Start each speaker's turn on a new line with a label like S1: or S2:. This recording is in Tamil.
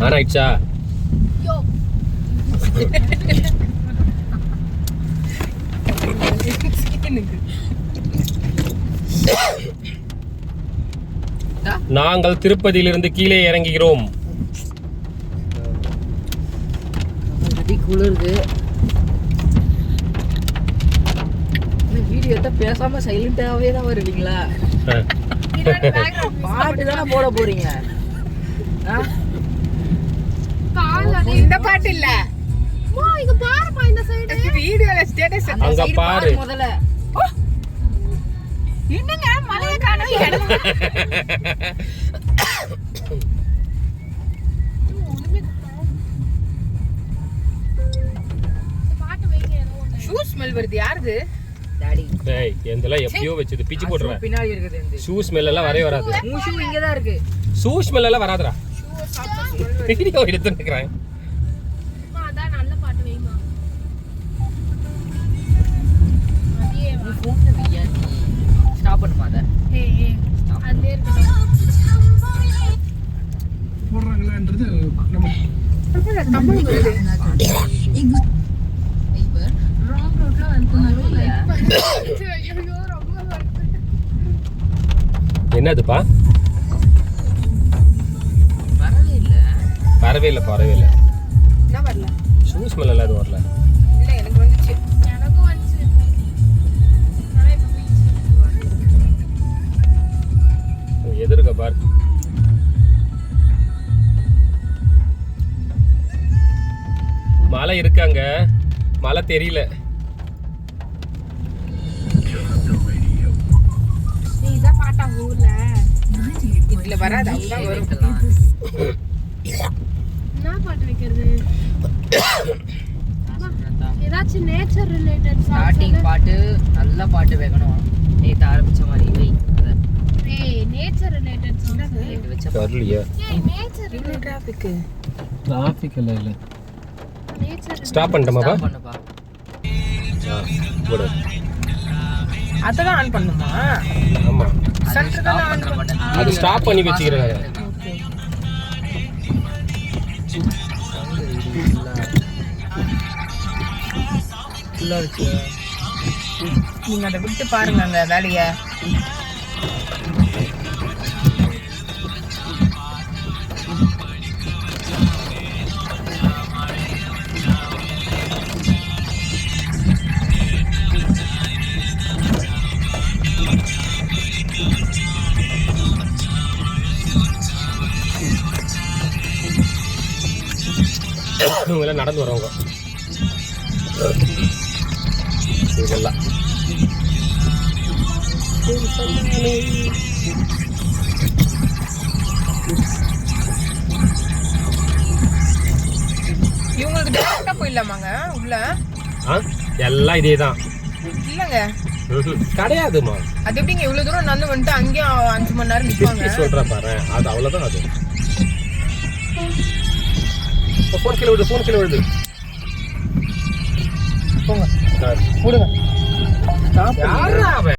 S1: ஆன் ஆயிடுச்சா? நாங்கள் திருப்பதியிலிருந்து கீழே இறங்குகிறோம்.
S2: குளிருது. வீடியோ பேசாம சைலண்டாவே தான் வருவீங்களா? பாட்டு தானே போட போறீங்க.
S3: இந்த பாட்டு இல்ல, இங்க பாருப்பா, இந்த சைடு வீடியோல ஸ்டேட்டஸ்
S1: அங்க பாரு
S2: முதல்ல.
S3: என்னங்க மலைய காணோம் இடம். பாட்டு வைங்க. ஷூ ஸ்மெல் வருது. யாருது?
S2: டாடி.
S1: டேய் எந்தெல்லாம் எப்படியோ வெச்சது பிச்சு போடுறேன்.
S2: பின்னாடி இருக்குது இந்த
S1: ஷூ ஸ்மெல் எல்லாம் வரவே வராது.
S2: ஷூ இங்க தான் இருக்கு.
S1: ஷூ ஸ்மெல் எல்லாம் வராதுடா.
S3: ஷூ சாப்பிட்டு ஸ்மெல் வருது.
S1: வீடியோ எடுத்து நிக்கறேன்.
S3: அதான் நல்ல பாட்டு வைமா. அப்படியே
S2: நீ போன்ல வையா. நீ ஸ்டாப் பண்ணுமா அத?
S3: ஏய் அதே இருக்கு.
S4: போடுறாங்களான்றது நம்ம
S3: தமிழ் வருது.
S2: ஐவர் ராங் ரோட்ல வந்து
S3: ஐயோ ரொம்ப வருது.
S1: என்னதுப்பா?
S2: வரவே இல்ல.
S1: வரவே இல்ல.
S3: என்ன வரல?
S1: ஷூ ஸ்மெல் எல்லாம் எதுவும் வரல.
S3: இல்ல எனக்கு வந்துச்சு. எனக்கும் வந்துச்சு. நான் இப்ப போயிச்சு.
S1: எதிர்க்க பார். மலை இருக்காங்க, மலை தெரியல.
S3: நீ இத பாட்டா ஊர்ல இதுல வராது. அங்க வரும். என்ன பாட்டு வைக்கிறது? ஏதாச்சும் நேச்சர் ரிலேட்டட்
S2: ஸ்டார்டிங் பாட்டு நல்ல பாட்டு வைக்கணும். நேத்து ஆரம்பிச்ச மாதிரி வை. அத
S3: ஏய் நேச்சர் ரிலேட்டட் சாங்ஸ்
S2: நேத்து வெச்ச
S1: வரலையா?
S3: ஏய் நேச்சர் ரிலேட்டட்
S1: டிராஃபிக் இல்ல.
S3: நேச்சர்
S1: ஸ்டாப் பண்ணிட்டோமாப்பா?
S2: ஸ்டாப் பண்ணுப்பா.
S1: போடு.
S3: அததான் ஆன் பண்ணுமா?
S1: ஆமா,
S3: சென்டர் தான் ஆன்
S2: பண்ண மாட்டேன்.
S1: அது ஸ்டாப் பண்ணி வச்சுக்கிறேன்.
S3: நீங்க அதை விட்டு பாருங்க அந்த வேலைய.
S1: இவங்க எல்லாம் நடந்து வரவங்க இதெல்லாம்.
S3: இவங்களுக்கு டேரக்டா போயிடலாமாங்க உள்ள?
S1: எல்லாம் இதேதான்.
S3: இல்லங்க
S1: கிடையாதுமா.
S3: அது எப்படிங்க இவ்வளவு தூரம் நடந்து வந்துட்டு அங்கேயும் 5 மணி நேரம் நிற்பாங்க?
S1: சொல்ற பாரு, அது அவ்வளவுதான். அது போன் கீழே விழுது.
S3: போங்க
S1: போடுங்க. யாரா அவன்?